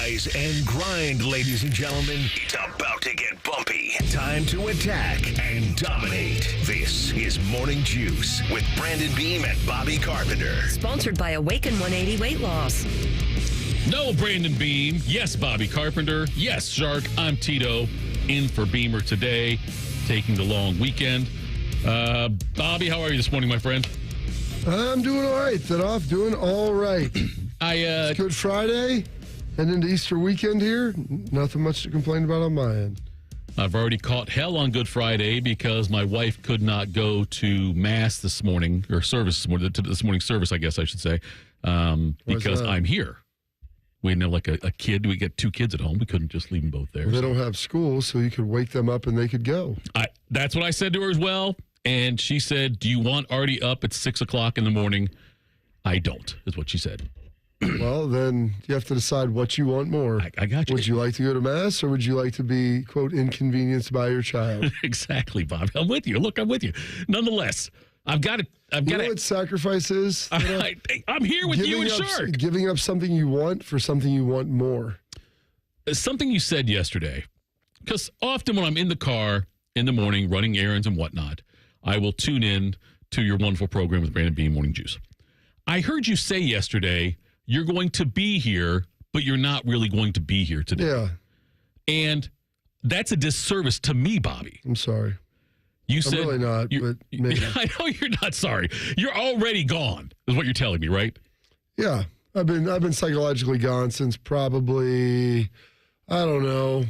Rise and grind, ladies and gentlemen. It's about to get bumpy. Time to attack and dominate. This is Morning Juice with Brandon Beam and Bobby Carpenter. Sponsored by Awaken 180 Weight Loss. No, Brandon Beam. Yes, Bobby Carpenter. Yes, Shark. I'm Tito, in for Beamer today, taking the long weekend. Bobby, how are you this morning, my friend? I'm doing all right. Doing all right. It's Good Friday and into Easter weekend here. Nothing much to complain about on my end. I've already caught hell on Good Friday because my wife could not go to Mass this morning, or service this morning, to this morning's service, I guess I should say, because I'm here. We didn't have like a kid. We got two kids at home. We couldn't just leave them both there. They don't have school, so you could wake them up and they could go. That's what I said to her as well. And she said, do you want Artie up at 6 o'clock in the morning? I don't, is what she said. Well, then you have to decide what you want more. I got you. Would you like to go to Mass, or would you like to be, quote, inconvenienced by your child? Exactly, Bob. I'm with you. Look, I'm with you. Nonetheless, I've got to. You know what sacrifice is? I'm here with you and Shark. Giving up something you want for something you want more. Something you said yesterday, because often when I'm in the car in the morning running errands and whatnot, I will tune in to your wonderful program with Brandon Beam Morning Juice. I heard you say yesterday you're going to be here, but you're not really going to be here today. Yeah. And that's a disservice to me, Bobby. I'm sorry. You said, I'm really not, but maybe. I know you're not sorry. You're already gone, is what you're telling me, right? Yeah. I've been psychologically gone since probably, I don't know,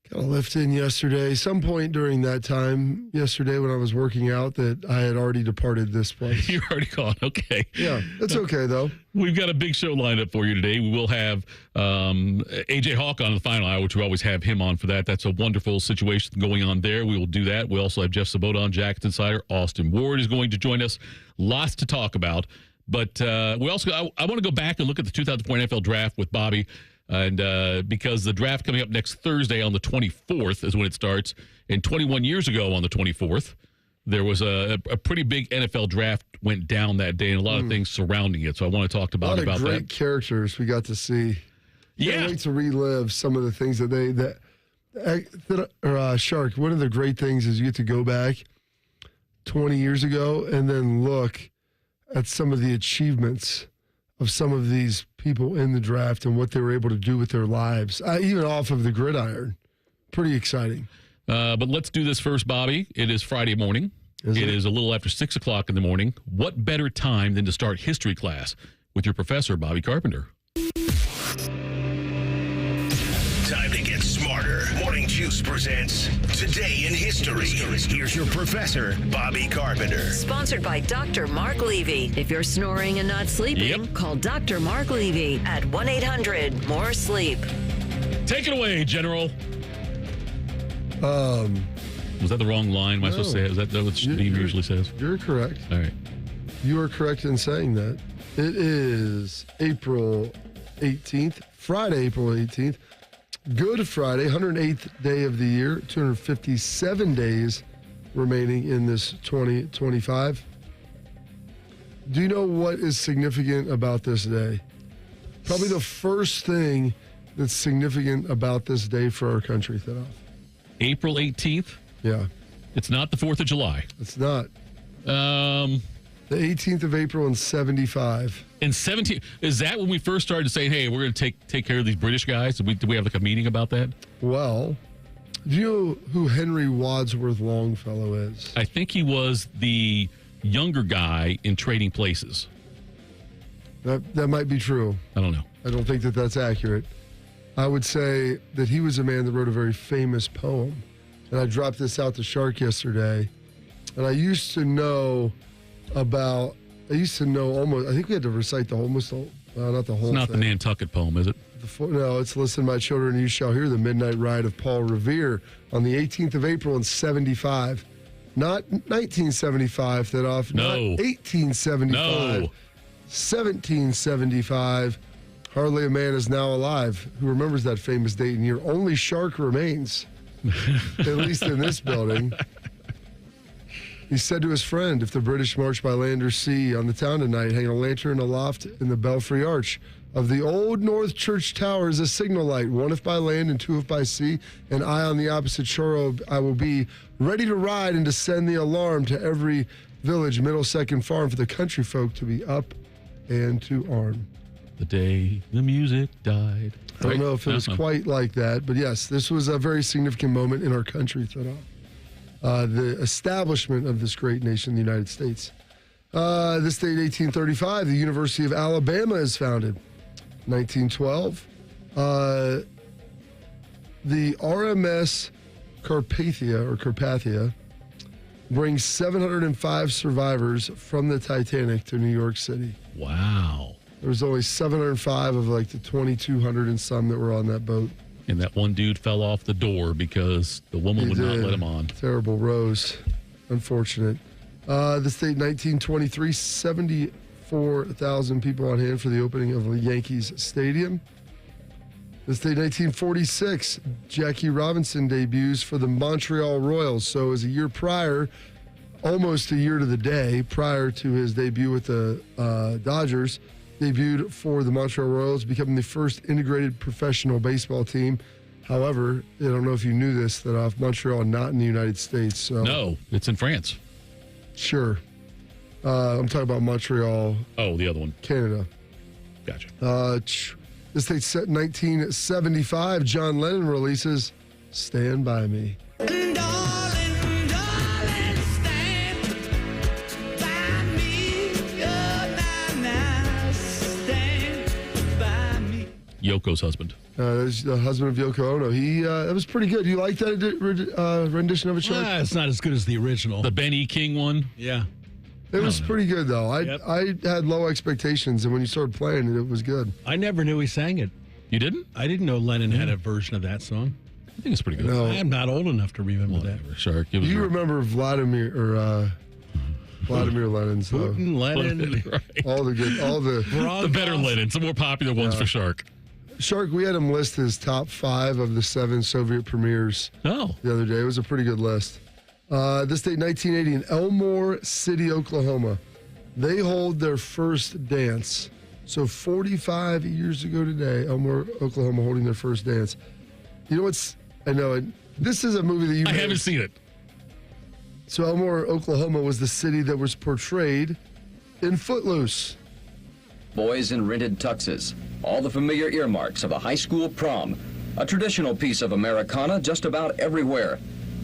got a lift in yesterday. Some point during that time yesterday when I was working out that I had already departed this place. You're already gone. Okay. Yeah. That's okay, though. We've got a big show lined up for you today. We will have AJ Hawk on the final hour, which we always have him on for that. That's a wonderful situation going on there. We will do that. We also have Jeff Svoboda on, Jackets Insider. Austin Ward is going to join us. Lots to talk about. But we also, I want to go back and look at the 2004 NFL draft with Bobby. And because the draft coming up next Thursday on the 24th is when it starts. And 21 years ago on the 24th, there was a pretty big NFL draft went down that day and a lot of things surrounding it. So I want to talk about that. A lot of great characters we got to see. Yeah. I like to relive some of the things that Shark, one of the great things is you get to go back 20 years ago and then look at some of the achievements of some of these people in the draft and what they were able to do with their lives, even off of the gridiron. Pretty exciting. But let's do this first, Bobby. It is Friday morning. It is a little after 6 o'clock in the morning. What better time than to start history class with your professor, Bobby Carpenter? Time to get smarter. Morning Juice presents Today in History. Here's your professor, Bobby Carpenter. Sponsored by Dr. Mark Levy. If you're snoring and not sleeping, call Dr. Mark Levy at 1-800-MORE-SLEEP. Take it away, General. Was that the wrong line? Am I supposed to say it? Is that what Beam usually says? You're correct. All right. You are correct in saying that. It is April 18th, Friday, April 18th. Good Friday, 108th day of the year, 257 days remaining in this 2025. Do you know what is significant about this day? Probably the first thing that's significant about this day for our country, Thinoff. April 18th? Yeah. It's not the 4th of July. It's not. The 18th of April in 75. In 17, is that when we first started saying, hey, we're going to take care of these British guys? Did we have like a meeting about that? Well, do you know who Henry Wadsworth Longfellow is? I think he was the younger guy in Trading Places. That might be true. I don't know. I don't think that that's accurate. I would say that he was a man that wrote a very famous poem. And I dropped this out to Shark yesterday. And I used to know almost, I think we had to recite not the whole It's not thing. the Nantucket poem, is it? No, it's Listen, My Children, You Shall Hear the Midnight Ride of Paul Revere on the 18th of April in 75. Not 1975, Thinoff. No. Not 1875. No. 1775. Hardly a man is now alive who remembers that famous date and year. Only Shark remains, at least in this building. He said to his friend, if the British march by land or sea on the town tonight, hang a lantern aloft in the belfry arch. of the Old North Church Tower is a signal light, one if by land and two if by sea, and I on the opposite shore I will be, ready to ride and to send the alarm to every village, middle, second farm, for the country folk to be up and to arm. The day the music died. I don't know if it was quite like that, but yes, this was a very significant moment in our country, the establishment of this great nation, the United States. This date, 1835, the University of Alabama is founded. 1912, the RMS Carpathia brings 705 survivors from the Titanic to New York City. Wow. There was only 705 of like the 2,200 and some that were on that boat. And that one dude fell off the door because the woman would not let him on. Terrible Rose. Unfortunate. This date, 1923, 74,000 people on hand for the opening of the Yankees Stadium. This date, 1946, Jackie Robinson debuts for the Montreal Royals. So it was a year prior, almost a year to the day, prior to his debut with the Dodgers. Debuted for the Montreal Royals, becoming the first integrated professional baseball team. However, I don't know if you knew this, that Montreal not in the United States. So no, it's in France. Sure. I'm talking about Montreal. Oh, the other one. Canada. Gotcha. This date's set in 1975. John Lennon releases Stand By Me. Yoko's husband. That's the husband of Yoko Ono. That was pretty good. You like that rendition of it, Shark? It's not as good as the original. The Ben E. King one? Yeah. It was pretty good, though. I had low expectations, and when you started playing it, it was good. I never knew he sang it. You didn't? I didn't know Lennon had a version of that song. I think it's pretty good. No. I am not old enough to remember that. Shark. You remember Vladimir Lennon's, though. Putin, Lennon. Right. All the better Lennons, the more popular ones for Shark. Shark, we had him list his top 5 of the 7 Soviet premiers the other day. It was a pretty good list. This date, 1980, in Elmore City, Oklahoma. They hold their first dance. So 45 years ago today, Elmore, Oklahoma, holding their first dance. You know what's... I know, this is a movie that you... I haven't seen it. So Elmore, Oklahoma was the city that was portrayed in Footloose. Boys in rented tuxes, all the familiar earmarks of a high school prom, a traditional piece of Americana just about everywhere.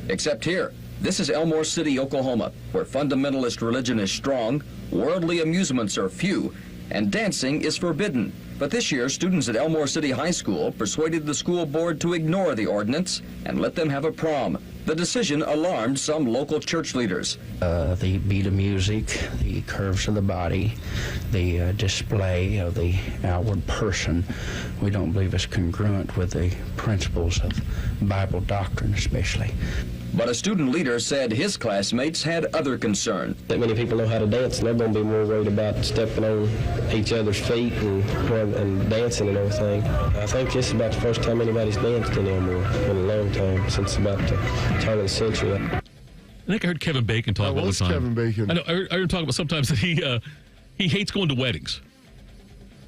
Except here, this is Elmore City, Oklahoma, where fundamentalist religion is strong, worldly amusements are few, and dancing is forbidden. But this year, students at Elmore City High School persuaded the school board to ignore the ordinance and let them have a prom. The decision alarmed some local church leaders. The beat of music, the curves of the body, the display of the outward person, we don't believe is congruent with the principles of Bible doctrine especially. But a student leader said his classmates had other concerns. That many people know how to dance, and they're going to be more worried about stepping on each other's feet and dancing and everything. I think this is about the first time anybody's danced in Elmore in a long time, since about the turn of the century. I think I heard Kevin Bacon talk about one time. Kevin Bacon. I know. I heard him talk about sometimes that he hates going to weddings.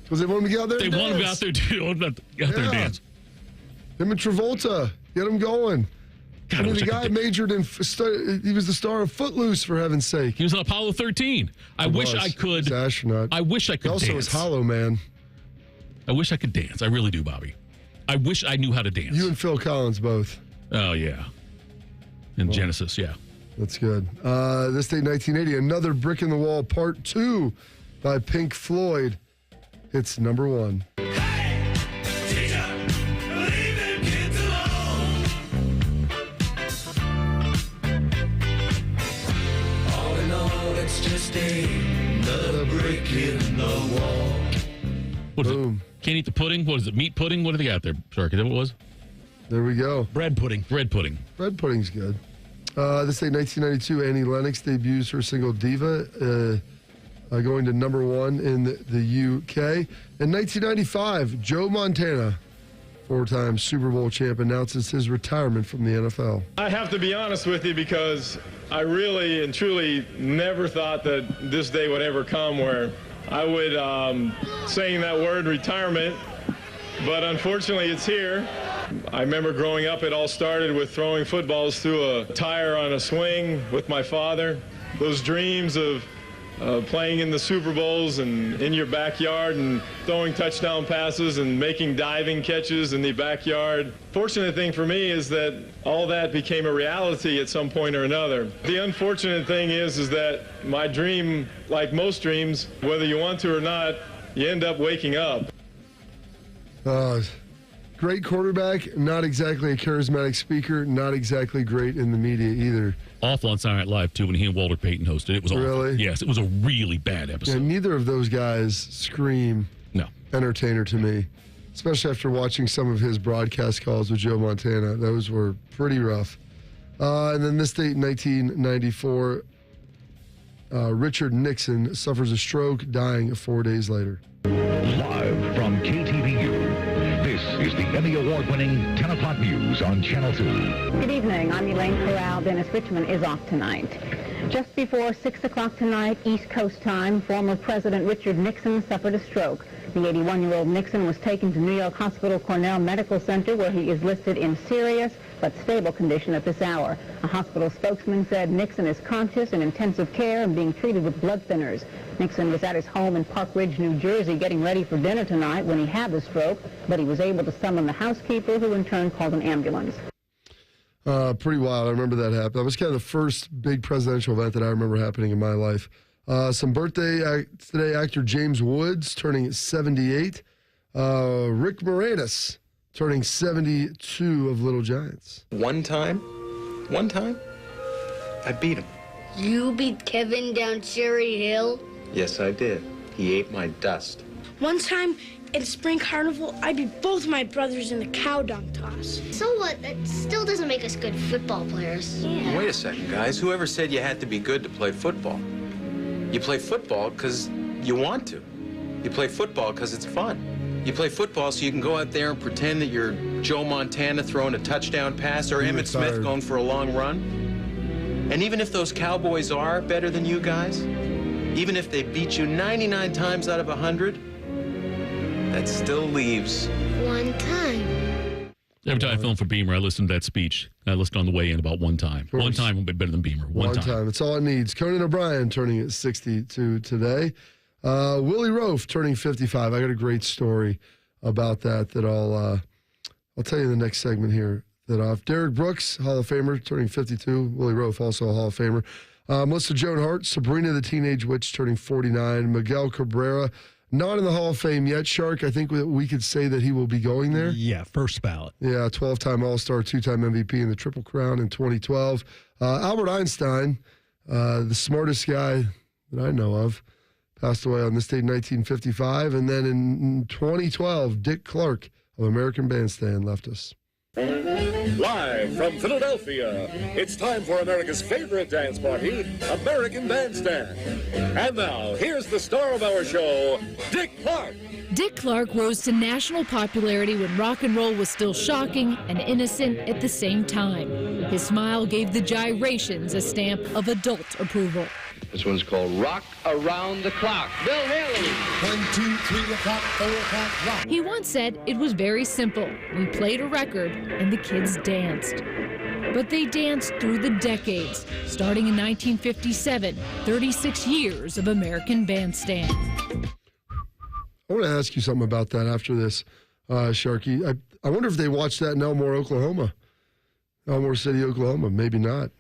Because they want him to get out there and They dance. want him out there to and dance. Him and Travolta. Get him going. God, I mean, the guy majored in... He was the star of Footloose, for heaven's sake. He was on Apollo 13. I wish I could... He's an astronaut. I wish I could also dance. He was Hollow Man. I wish I could dance. I really do, Bobby. I wish I knew how to dance. You and Phil Collins both. Oh, yeah. In Genesis, yeah. That's good. This date, 1980, Another Brick in the Wall, Part 2 by Pink Floyd. It's number 1. Hey, Tito, leave them kids alone. All in all, it's just another brick in the wall. What is Boom. it? Can't eat the pudding? What is it? Meat pudding? What do they got there? Shark, is that what it was? There we go. Bread pudding. Bread pudding. Bread pudding's good. This date, 1992, Annie Lennox debuts her single Diva, going to number 1 in the UK. In 1995, Joe Montana, 4-time Super Bowl champ, announces his retirement from the NFL. I have to be honest with you because I really and truly never thought that this day would ever come where I would saying that word retirement, but unfortunately it's here. I remember growing up, it all started with throwing footballs through a tire on a swing with my father. Those dreams of playing in the Super Bowls and in your backyard and throwing touchdown passes and making diving catches in the backyard. Fortunate thing for me is that all that became a reality at some point or another. The unfortunate thing is that my dream, like most dreams, whether you want to or not, you end up waking up. Great quarterback, not exactly a charismatic speaker, not exactly great in the media either. Awful on Saturday Night Live, too, when he and Walter Payton hosted. It was awful. Really? Yes, it was a really bad episode. Yeah, neither of those guys scream entertainer to me, especially after watching some of his broadcast calls with Joe Montana. Those were pretty rough. And then this date in 1994, Richard Nixon suffers a stroke, dying 4 days later. Live from KTVU, this is the Emmy Award-winning 10 o'clock news on Channel 2. Good evening. I'm Elaine Corral. Dennis Richmond is off tonight. Just before 6 o'clock tonight, East Coast time, former President Richard Nixon suffered a stroke. The 81-year-old Nixon was taken to New York Hospital Cornell Medical Center, where he is listed in serious but stable condition at this hour. A hospital spokesman said Nixon is conscious in intensive care and being treated with blood thinners. Nixon was at his home in Park Ridge, New Jersey, getting ready for dinner tonight when he had the stroke, but he was able to summon the housekeeper, who in turn called an ambulance. Pretty wild. I remember that happened. That was kind of the first big presidential event that I remember happening in my life. Some birthday today, actor James Woods turning 78. Rick Moranis turning 72 of Little Giants. One time, I beat him. You beat Kevin down Cherry Hill? Yes, I did. He ate my dust. One time at Spring Carnival, I beat both my brothers in the cow dung toss. So what? That still doesn't make us good football players. Yeah. Wait a second, guys. Whoever said you had to be good to play football? You play football because you want to. You play football because it's fun. You play football so you can go out there and pretend that you're Joe Montana throwing a touchdown pass or Emmitt Smith going for a long run. And even if those Cowboys are better than you guys, even if they beat you 99 times out of 100, that still leaves one time. Every time I film for Beamer, I listen to that speech. I listened on the way in about one time. One time will be better than Beamer. One time. It's all it needs. Conan O'Brien turning 62 today. Willie Roaf turning 55. I got a great story about that I'll tell you in the next segment here. Derek Brooks, Hall of Famer, turning 52. Willie Roaf, also a Hall of Famer. Melissa Joan Hart, Sabrina the Teenage Witch, turning 49. Miguel Cabrera, not in the Hall of Fame yet. Shark, I think we could say that he will be going there. Yeah, first ballot. Yeah, 12-time All-Star, 2-time MVP in the Triple Crown in 2012. Albert Einstein, the smartest guy that I know of, passed away on this date in 1955. And then in 2012, Dick Clark of American Bandstand left us. Live from Philadelphia, it's time for America's favorite dance party, American Bandstand. And now, here's the star of our show, Dick Clark. Dick Clark rose to national popularity when rock and roll was still shocking and innocent at the same time. His smile gave the gyrations a stamp of adult approval. This one's called Rock Around the Clock. Bill Haley. 1, 2, 3 o'clock, 4 o'clock, rock. He once said it was very simple. We played a record and the kids danced. But they danced through the decades, starting in 1957, 36 years of American Bandstand. I want to ask you something about that after this, Sharky. I wonder if they watched that in Elmore, Oklahoma. Elmore City, Oklahoma. Maybe not.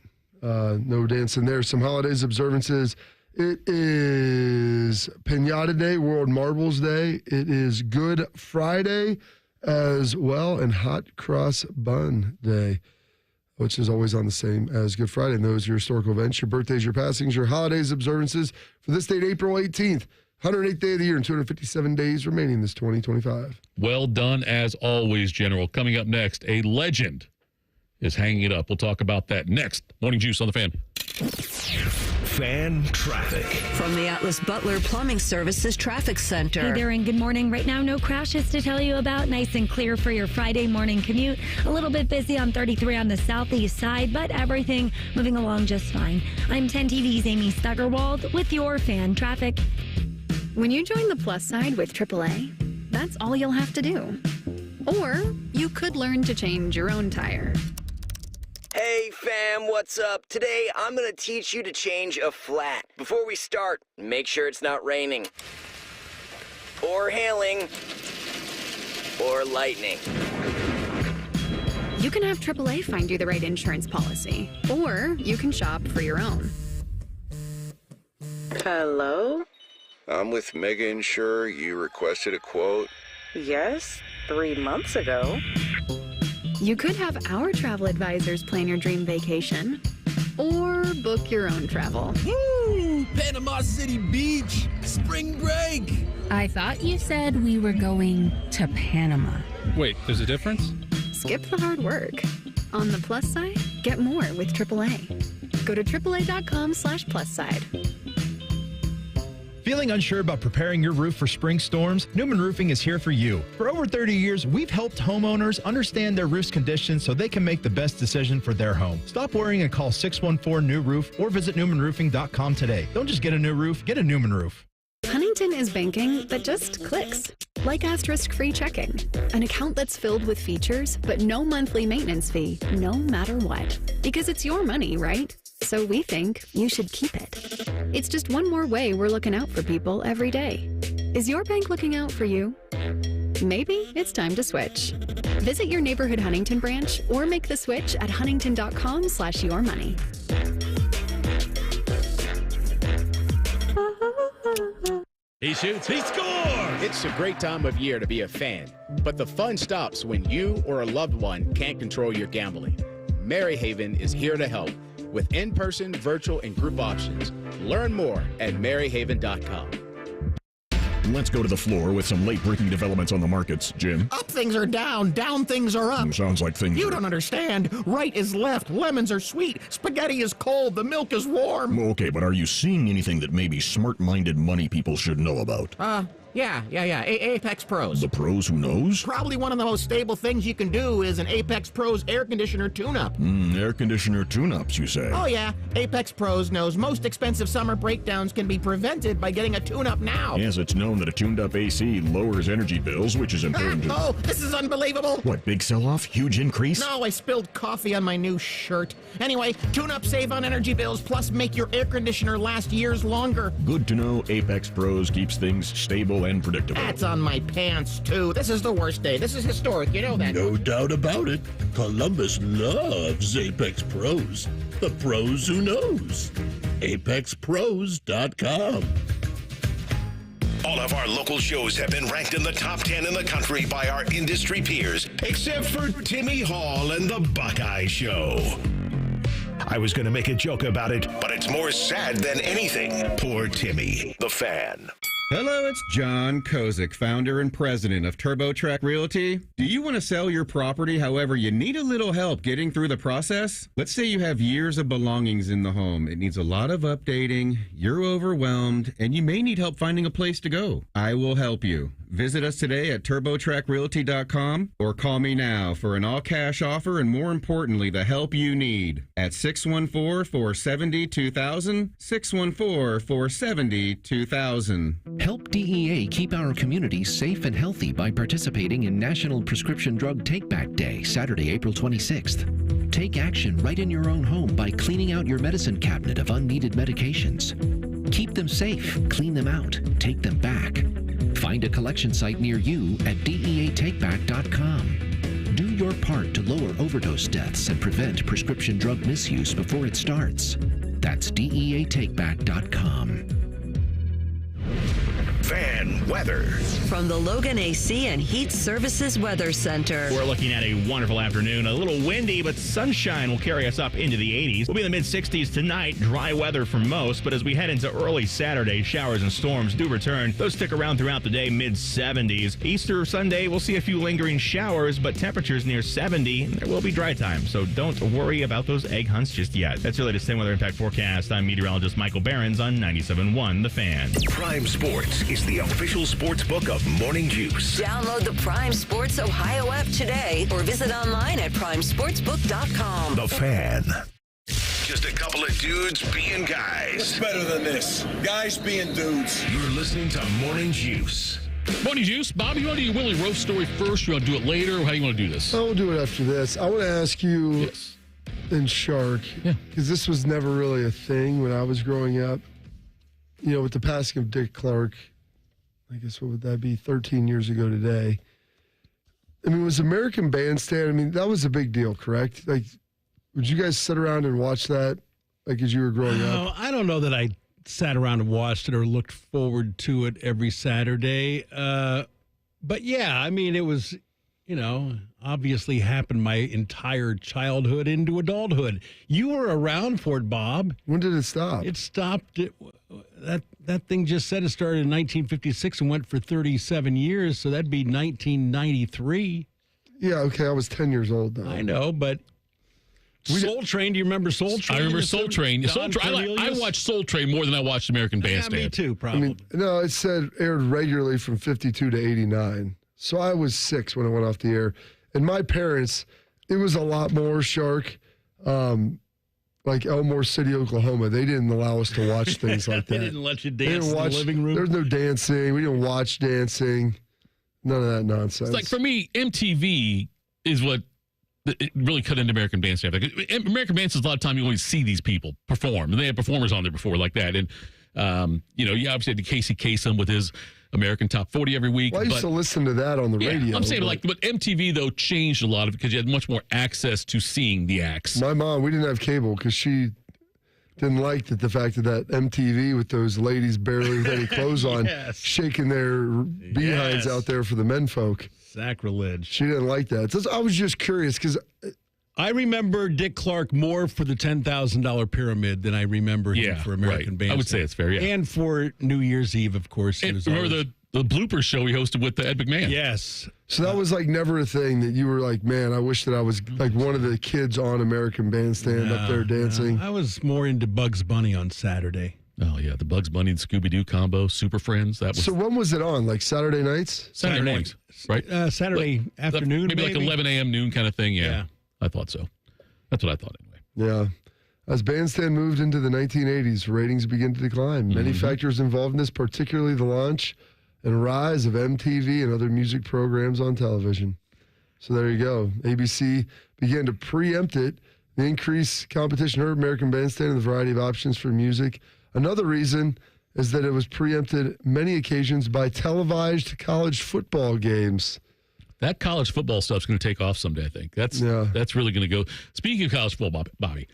No dancing there. Some holidays observances. It is Pinata Day, World Marbles Day. It is Good Friday as well, and Hot Cross Bun Day, which is always on the same as Good Friday. And those are your historical events, your birthdays, your passings, your holidays observances for this date, April 18th. 108th day of the year and 257 days remaining this 2025. Well done as always, General. Coming up next, a legend is hanging it up. We'll talk about that next. Morning Juice on the Fan. Fan traffic. From the Atlas Butler Plumbing Services Traffic Center. Hey there, and good morning. Right now, no crashes to tell you about. Nice and clear for your Friday morning commute. A little bit busy on 33 on the southeast side, but everything moving along just fine. I'm 10 TV's Amy Stuggerwald with your Fan traffic. When you join the plus side with AAA, that's all you'll have to do. Or you could learn to change your own tire. Hey fam, what's up? Today I'm gonna teach you to change a flat. Before we start, make sure it's not raining, or hailing, or lightning. You can have AAA find you the right insurance policy, or you can shop for your own. Hello? I'm with Mega Insure. You requested a quote? Yes, 3 months ago. You could have our travel advisors plan your dream vacation, or book your own travel. Woo! Panama City Beach, spring break. I thought you said we were going to Panama. Wait, there's a difference? Skip the hard work. On the plus side, get more with AAA. Go to AAA.com/plus side. Feeling unsure about preparing your roof for spring storms? Newman Roofing is here for you. For over 30 years, we've helped homeowners understand their roof's condition so they can make the best decision for their home. Stop worrying and call 614-NEW-ROOF or visit NewmanRoofing.com today. Don't just get a new roof, get a Newman Roof. Huntington is banking that just clicks. Like asterisk-free checking. An account that's filled with features, but no monthly maintenance fee, no matter what. Because it's your money, right? So we think you should keep it. It's just one more way we're looking out for people every day. Is your bank looking out for you? Maybe it's time to switch. Visit your neighborhood Huntington branch or make the switch at huntington.com/yourmoney. He shoots, he scores! It's a great time of year to be a fan, but the fun stops when you or a loved one can't control your gambling. Maryhaven is here to help with in-person, virtual, and group options. Learn more at maryhaven.com. Let's go to the floor with some late-breaking developments on the markets. Jim? Up things are down, down things are up. Sounds like things You are... don't understand. Right is left, lemons are sweet, spaghetti is cold, the milk is warm. Okay, but are you seeing anything that maybe smart-minded money people should know about? Yeah. Apex Pros. The pros who knows? Probably one of the most stable things you can do is an Apex Pros air conditioner tune-up. Air conditioner tune-ups, you say? Oh yeah, Apex Pros knows most expensive summer breakdowns can be prevented by getting a tune-up now. Yes, it's known that a tuned-up AC lowers energy bills, which is important to... Oh, this is unbelievable. What, big sell-off? Huge increase? No, I spilled coffee on my new shirt. Anyway, tune-up save on energy bills, plus make your air conditioner last years longer. Good to know Apex Pros keeps things stable and predictable. That's on my pants, too. This is the worst day. This is historic. You know that. No doubt about it. Columbus loves Apex Pros. The pros who knows. ApexPros.com. All of our local shows have been ranked in the top 10 in the country by our industry peers, except for Timmy Hall and the Buckeye Show. I was going to make a joke about it, but it's more sad than anything. Poor Timmy, the fan. Hello, it's John Kozik, founder and president of TurboTrack Realty. Do you want to sell your property, however, you need a little help getting through the process? Let's say you have years of belongings in the home. It needs a lot of updating, you're overwhelmed, and you may need help finding a place to go. I will help you. Visit us today at TurboTrackRealty.com or call me now for an all-cash offer and, more importantly, the help you need at 614-470-2000, 614-470-2000. Help DEA keep our communities safe and healthy by participating in National Prescription Drug Take-Back Day, Saturday, April 26th. Take action right in your own home by cleaning out your medicine cabinet of unneeded medications. Keep them safe, clean them out, take them back. Find a collection site near you at DEATakeback.com. Do your part to lower overdose deaths and prevent prescription drug misuse before it starts. That's DEATakeback.com. Fan weather. From the Logan AC and Heat Services Weather Center. We're looking at a wonderful afternoon. A little windy, but sunshine will carry us up into the 80s. We'll be in the mid-60s tonight. Dry weather for most, but as we head into early Saturday, showers and storms do return. Those stick around throughout the day, mid-70s. Easter Sunday, we'll see a few lingering showers, but temperatures near 70. There will be dry time, so don't worry about those egg hunts just yet. That's your latest 10 weather impact forecast. I'm meteorologist Michael Behrens on 97.1 The Fan. Prime Sports is the official sports book of Morning Juice. Download the Prime Sports Ohio app today or visit online at primesportsbook.com. The Fan. just a couple of dudes being guys. What's better than this? Guys being dudes. You're listening to Morning Juice. Morning Juice. Bobby, you want to do your Willie roast story first? You want to do it later? Or how do you want to do this? I'll do it after this. I want to ask you, and Shark, because this was never really a thing when I was growing up. You know, with the passing of Dick Clark, I guess what would that be, 13 years ago today. I mean, was American Bandstand, I mean, that was a big deal, correct? Like, would you guys sit around and watch that, like, as you were growing up? I don't know that I sat around and watched it or looked forward to it every Saturday. But, yeah, I mean, it was, you know, obviously happened my entire childhood into adulthood. You were around for it, Bob. When did it stop? It stopped. That thing just said it started in 1956 and went for 37 years, so that'd be 1993. Yeah, okay, I was 10 years old then. I know, but Soul Train, do you remember Soul Train? I remember Soul Train. I watched Soul Train more than I watched American Bandstand. Yeah, me too, probably. I mean, no, it said aired regularly from 52 to 89. So I was 6 when it went off the air. And my parents, it was a lot more, Shark, like Elmore City, Oklahoma. They didn't allow us to watch things like that. They didn't let you dance in the living room? There was no dancing. We didn't watch dancing. None of that nonsense. It's like, for me, MTV is what it really cut into American Bandstand. Like, American Bandstand, a lot of time you always see these people perform. And they had performers on there before like that. And, you know, you obviously had Casey Kasem with his American Top 40 every week. Well, I used to listen to that on the radio. I'm saying, but MTV, though, changed a lot of it because you had much more access to seeing the acts. My mom, we didn't have cable because she didn't like the fact that MTV with those ladies barely with any clothes on, shaking their behinds out there for the men folk. Sacrilege. She didn't like that. So I was just curious because I remember Dick Clark more for the $10,000 pyramid than I remember him for American Bandstand. I would say it's fair, yeah. And for New Year's Eve, of course. And remember the blooper show he hosted with Ed McMahon? Yes. So that was like never a thing that you were like, man, I wish that I was like one of the kids on American Bandstand up there dancing. No, I was more into Bugs Bunny on Saturday. Oh, yeah, the Bugs Bunny and Scooby-Doo combo, Super Friends. That was. So when was it on? Like Saturday nights? Saturday mornings, right? Saturday afternoon, maybe like 11 a.m., noon kind of thing, yeah. I thought so. That's what I thought anyway. Yeah. As Bandstand moved into the 1980s, ratings began to decline. Many factors involved in this, particularly the launch and rise of MTV and other music programs on television. So there you go. ABC began to preempt it. The increased competition hurt American Bandstand and the variety of options for music. Another reason is that it was preempted many occasions by televised college football games. That college football stuff's going to take off someday, I think. That's really going to go. Speaking of college football, Bobby,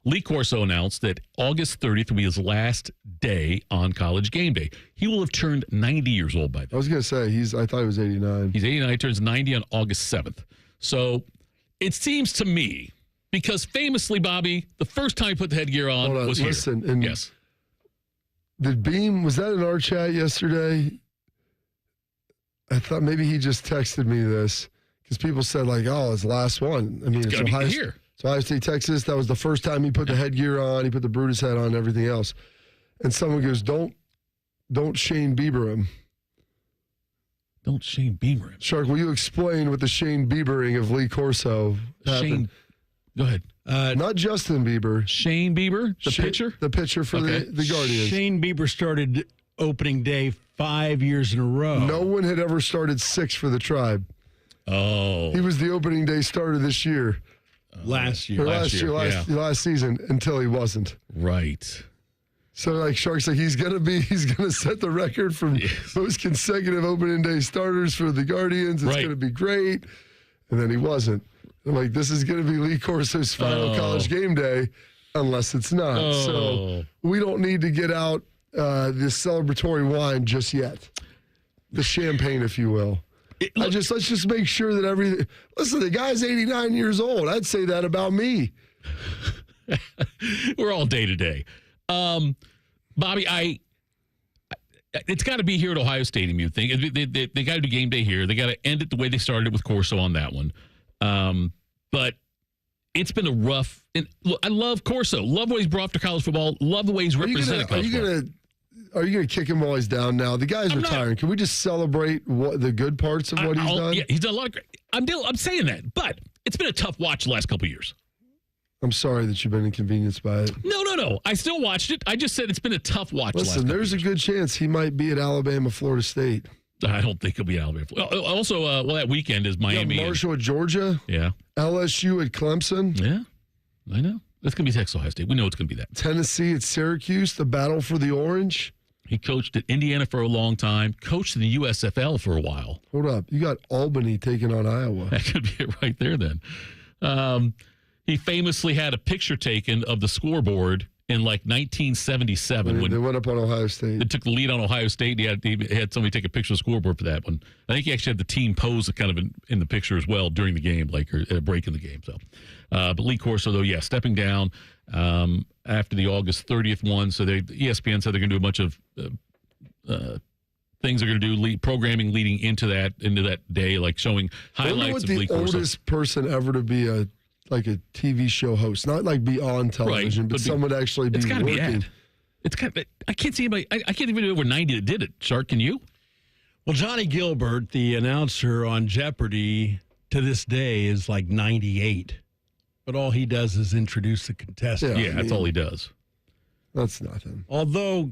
Lee Corso announced that August 30th will be his last day on College Game Day. He will have turned 90 years old by then. I was going to say, I thought he was 89. He's 89. He turns 90 on August 7th. So it seems to me, because famously, Bobby, the first time he put the headgear on was here. Yes. Did Beam, was that in our chat yesterday? I thought maybe he just texted me this because people said like, oh, it's the last one. I mean, it's Ohio, here. It's Ohio State, Texas. That was the first time he put the headgear on. He put the Brutus hat on and everything else. And someone goes, don't Shane Bieber him. Don't Shane Bieber him. Shark, will you explain what the Shane Biebering of Lee Corso happened? Go ahead. Not Justin Bieber. Shane Bieber, the pitcher? The pitcher for the Guardians. Shane Bieber started opening day 5 years in a row. No one had ever started 6 for the Tribe. Oh. He was the opening day starter this year. Last Last season until he wasn't. Right. So like Shark's like he's gonna set the record from most consecutive opening day starters for the Guardians. It's gonna be great. And then he wasn't. I'm like, this is gonna be Lee Corso's final College Game Day, unless it's not. So we don't need to get out this celebratory wine just yet. The champagne, if you will. Let's just make sure that everything. Listen, the guy's 89 years old. I'd say that about me. We're all day to day. Bobby, it's got to be here at Ohio Stadium, you think. They got to do game day here. They got to end it the way they started it with Corso on that one. But it's been a rough. And look, I love Corso. Love what he's brought to college football. Love the way he's represented college football. Are you going to kick him while he's down now? The guy's retiring. Can we just celebrate the good parts of what he's done? Yeah, he's done a lot of great. I'm saying that, but it's been a tough watch the last couple of years. I'm sorry that you've been inconvenienced by it. No. I still watched it. I just said it's been a tough watch. Listen, there's a good chance he might be at Alabama, Florida State. I don't think he'll be at Alabama. Also, that weekend is Miami. Marshall at Georgia. Yeah. LSU at Clemson. Yeah, I know. It's going to be Texas Ohio State. We know it's going to be that. Tennessee at Syracuse, the battle for the orange. He coached at Indiana for a long time, coached in the USFL for a while. Hold up. You got Albany taking on Iowa. That could be it right there then. He famously had a picture taken of the scoreboard in like 1977 when they went up on Ohio State. They took the lead on Ohio State. He had somebody take a picture of the scoreboard for that one. I think he actually had the team pose kind of in the picture as well during the game, like or at a break in the game. So, but Lee Corso though, stepping down after the August 30th one. So ESPN said they're going to do a bunch of things they're going to do, programming leading into that day, like showing highlights of Lee Corso. The oldest person ever to be a TV show host, not like be on television, right, but someone actually be working. It's got to be. I can't see anybody. I can't even do over 90 that did it. Shark, can you? Well, Johnny Gilbert, the announcer on Jeopardy, to this day is like 98. But all he does is introduce the contestants. Yeah, that's all he does. That's nothing. Although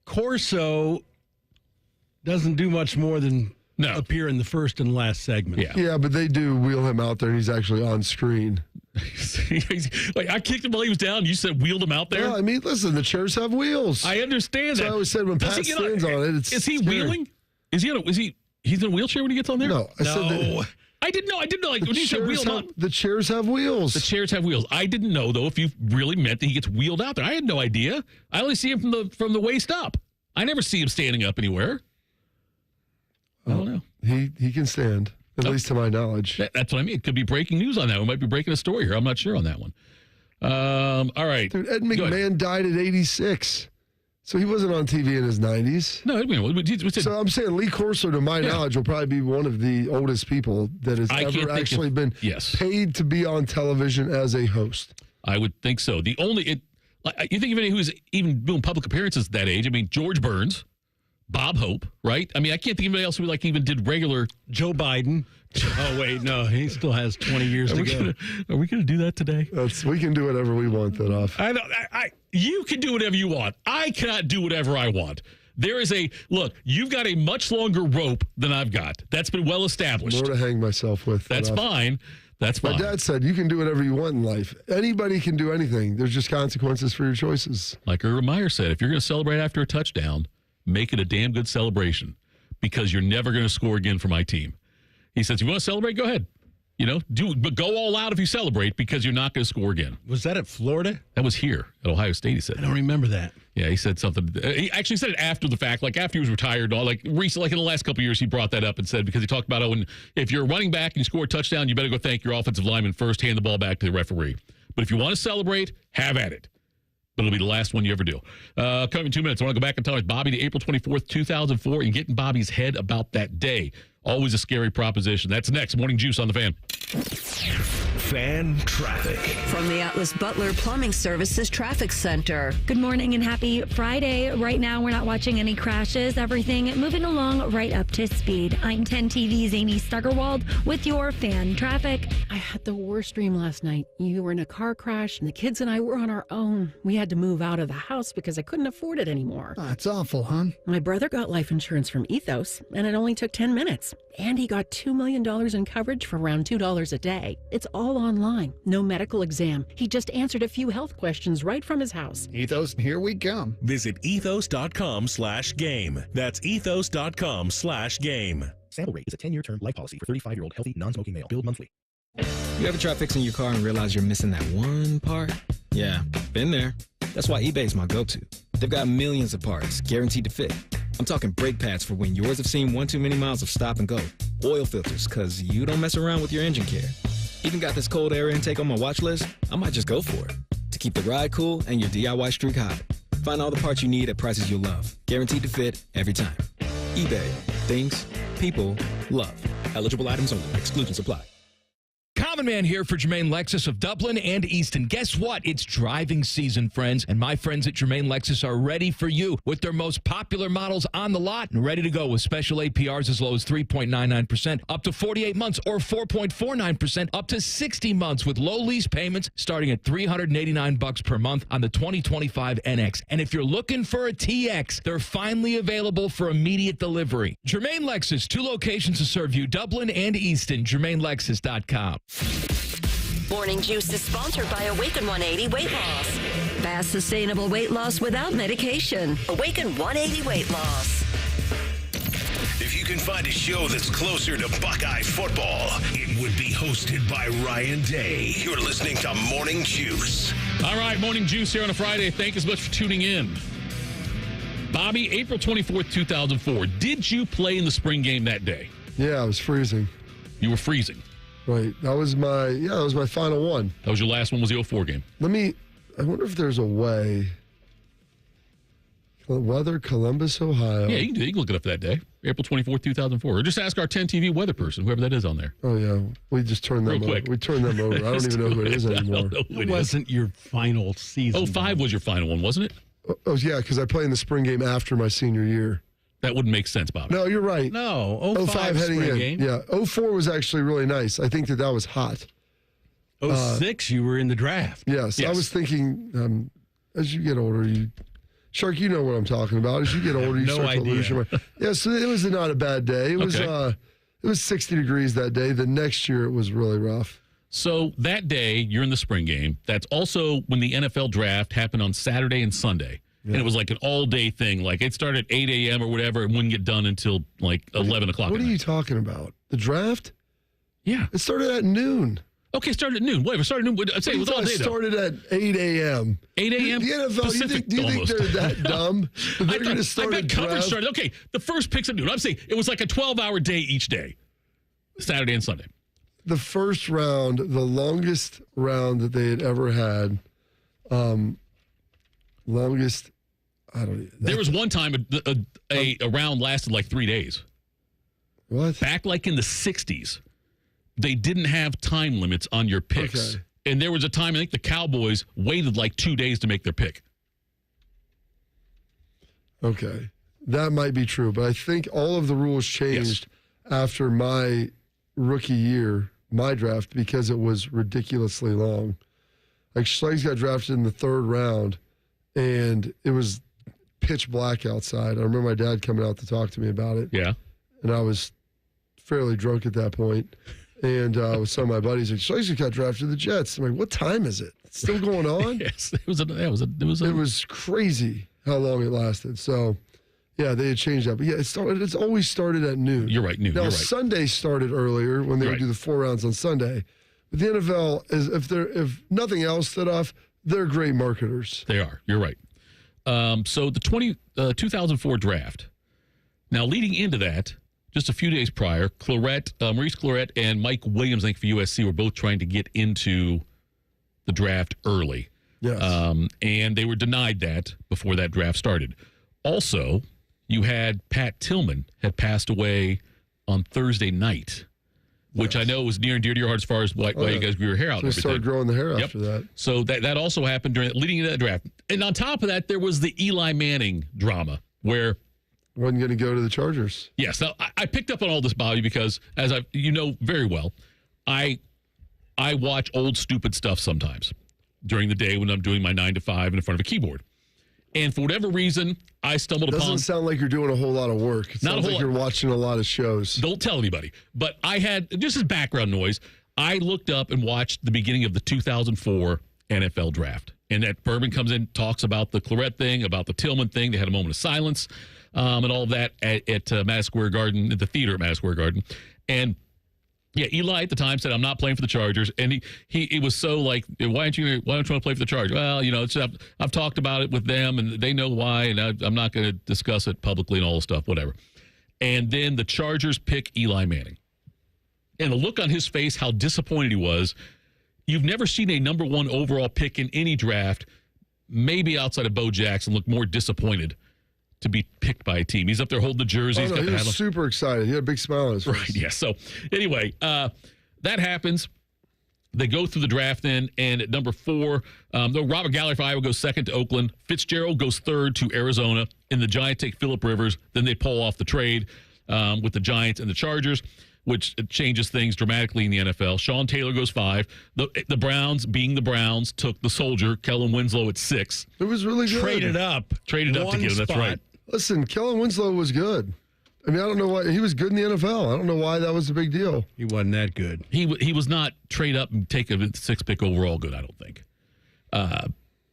Corso doesn't do much more than appear in the first and last segment. Yeah, but they do wheel him out there, and he's actually on screen. Like I kicked him while he was down. You said wheeled him out there. Yeah, I mean, listen, the chairs have wheels. I understand that. So I always said when Pat stands on it, it's is he scary. wheeling? He's in a wheelchair when he gets on there? No, I said that. I didn't know. Like when you said wheeled out. The chairs have wheels. The chairs have wheels. I didn't know though if you really meant that he gets wheeled out there. I had no idea. I only see him from the waist up. I never see him standing up anywhere. I don't know. He can stand, at least to my knowledge. That's what I mean. It could be breaking news on that. We might be breaking a story here. I'm not sure on that one. All right. Dude, Ed McMahon died at 86. So he wasn't on TV in his 90s. No, Ed McMahon. So I'm saying Lee Corso, to my knowledge, will probably be one of the oldest people that has ever actually been paid to be on television as a host. I would think so. You think of anybody who's even doing public appearances at that age. I mean, George Burns. Bob Hope, right? I mean, I can't think of anybody else who even did regular. Joe Biden. Oh, wait, no, he still has 20 years to go. Are we going to do that today? We can do whatever we want that off. I know. You can do whatever you want. I cannot do whatever I want. There is you've got a much longer rope than I've got. That's been well established. More to hang myself with. That's fine. That's fine. My dad said you can do whatever you want in life. Anybody can do anything. There's just consequences for your choices. Like Urban Meyer said, if you're going to celebrate after a touchdown, make it a damn good celebration because you're never going to score again for my team. He says, you want to celebrate? Go ahead. But go all out if you celebrate because you're not going to score again. Was that at Florida? That was here at Ohio State, he said. I don't remember that. Yeah, he said something. He actually said it after the fact, like after he was retired. Recently, like in the last couple of years, he brought that up and said, because he talked about if you're running back and you score a touchdown, you better go thank your offensive lineman first, hand the ball back to the referee. But if you want to celebrate, have at it. But it'll be the last one you ever do. Coming in 2 minutes, I want to go back and tell Bobby the April 24th, 2004, and get in Bobby's head about that day. Always a scary proposition. That's next. Morning Juice on the Fan. Fan traffic. From the Atlas Butler Plumbing Services Traffic Center. Good morning and happy Friday. Right now, we're not watching any crashes. Everything moving along right up to speed. I'm 10 TV's Amy Stuggerwald with your fan traffic. I had the worst dream last night. You were in a car crash and the kids and I were on our own. We had to move out of the house because I couldn't afford it anymore. That's awful, hon. My brother got life insurance from Ethos and it only took 10 minutes. And he got $2 million in coverage for around $2 a day. It's all online. No medical exam. He just answered a few health questions right from his house. Ethos, here we come. Visit ethos.com/game. That's ethos.com/game. Sample rate is a 10-year term life policy for 35-year-old healthy, non-smoking male. Billed monthly. You ever try fixing your car and realize you're missing that one part? Yeah, been there. That's why eBay's my go-to. They've got millions of parts, guaranteed to fit. I'm talking brake pads for when yours have seen one too many miles of stop and go. Oil filters, because you don't mess around with your engine care. Even got this cold air intake on my watch list. I might just go for it. To keep the ride cool and your DIY streak hot. Find all the parts you need at prices you'll love. Guaranteed to fit every time. eBay. Things people love. Eligible items only. Exclusions apply. Common Man here for Jermaine Lexus of Dublin and Easton. Guess what? It's driving season, friends, and my friends at Jermaine Lexus are ready for you with their most popular models on the lot and ready to go with special APRs as low as 3.99% up to 48 months or 4.49% up to 60 months with low lease payments starting at $389 per month on the 2025 NX. And if you're looking for a TX, they're finally available for immediate delivery. Jermaine Lexus, 2 locations to serve you, Dublin and Easton, JermaineLexus.com. Morning Juice is sponsored by Awaken 180 Weight Loss. Fast, sustainable weight loss without medication. Awaken 180 Weight Loss. If you can find a show that's closer to Buckeye football, it would be hosted by Ryan Day. You're listening to Morning Juice. All right, Morning Juice here on a Friday. Thank you so much for tuning in. Bobby, April 24th, 2004. Did you play in the spring game that day? Yeah, I was freezing. You were freezing. Right. That was my final one. That was your last one, was the 04 game. I wonder if there's a way. Weather, Columbus, Ohio. Yeah, you can look it up that day. April 24th, 2004. Or just ask our 10 TV weather person, whoever that is on there. Oh, yeah. We just turned them over. We turned them over. I don't even know who it is anymore. It wasn't your final season. 05 was your final one, wasn't it? Oh, yeah, because I played in the spring game after my senior year. That wouldn't make sense, Bobby. No, you're right. No, 05 heading in. game. Yeah, 04 was actually really nice. I think that was hot. 06, you were in the draft. Yes. I was thinking, as you get older, Shark, you know what I'm talking about. As you get older, you start to lose your mind. Yeah, so it was not a bad day. It was 60 degrees that day. The next year, it was really rough. So that day, you're in the spring game. That's also when the NFL draft happened on Saturday and Sunday. Yeah. And it was like an all-day thing. Like, it started at 8 a.m. or whatever. It wouldn't get done until, like, 11 o'clock. What are you talking about? The draft? Yeah. It started at noon. Okay, started at noon. Whatever, started at noon. I'd say it was all day, It started at 8 a.m. 8 a.m.? The NFL, Pacific, do you think they're that dumb? They're going to start I bet coverage started. Okay, the first pick's at noon. I'm saying it was like a 12-hour day each day, Saturday and Sunday. The first round, the longest round that they had ever had, There was one time a round lasted like 3 days. What? Back like in the 60s, they didn't have time limits on your picks. Okay. And there was a time, I think the Cowboys waited like 2 days to make their pick. Okay. That might be true, but I think all of the rules changed after my rookie year, my draft, because it was ridiculously long. Like, Schleggs got drafted in the 3rd round, and it was pitch black outside. I remember my dad coming out to talk to me about it. Yeah. And I was fairly drunk at that point. And with some of my buddies, like, Schleggs got drafted to the Jets. I'm like, what time is it? It's still going on? Yes. It was crazy how long it lasted. So, yeah, they had changed that. But, yeah, it's always started at noon. You're right, noon. Now, You're right. Sunday started earlier when they would do the 4 rounds on Sunday. But the NFL, if nothing else stood off, they're great marketers. They are. You're right. So the 2004 draft. Now, leading into that, just a few days prior, Maurice Clarett and Mike Williams, I think, for USC, were both trying to get into the draft early. Yes. And they were denied that before that draft started. Also, you had Pat Tillman had passed away on Thursday night, which I know was near and dear to your heart as far as why you guys grew your hair out. So and started growing the hair after that. So that also happened leading into that draft. And on top of that, there was the Eli Manning drama where wasn't going to go to the Chargers. Yes. Now, I picked up on all this, Bobby, because as you know very well, I watch old stupid stuff sometimes during the day when I'm doing my 9 to 5 in front of a keyboard. And for whatever reason, I stumbled upon... Doesn't sound like you're doing a whole lot of work. It sounds like you're watching a lot of shows. Don't tell anybody. But I had, just as background noise, I looked up and watched the beginning of the 2004 NFL draft. And that Bourbon comes in, talks about the Clarett thing, about the Tillman thing. They had a moment of silence and all of that at Madison Square Garden, at the theater at Madison Square Garden. And yeah, Eli at the time said, I'm not playing for the Chargers. And he was so like, why don't you want to play for the Chargers? Well, you know, I've talked about it with them and they know why. And I'm not going to discuss it publicly and all this stuff, whatever. And then the Chargers pick Eli Manning. And the look on his face, how disappointed he was. You've never seen a number 1 overall pick in any draft, maybe outside of Bo Jackson, look more disappointed to be picked by a team. He's up there holding the jersey. He was super excited. He had a big smile on his face. Right, yeah. So, anyway, that happens. they go through the draft then, and at number 4, Robert Gallery for Iowa goes second to Oakland. Fitzgerald goes third to Arizona, and the Giants take Phillip Rivers. Then they pull off the trade with the Giants and the Chargers, which changes things dramatically in the NFL. Sean Taylor goes 5. The Browns, being the Browns, took the soldier, Kellen Winslow, at 6. It was really good. Traded up to get him. That's right. Listen, Kellen Winslow was good. I mean, I don't know why. He was good in the NFL. I don't know why that was a big deal. He wasn't that good. He was not trade up and take a 6th pick overall good, I don't think.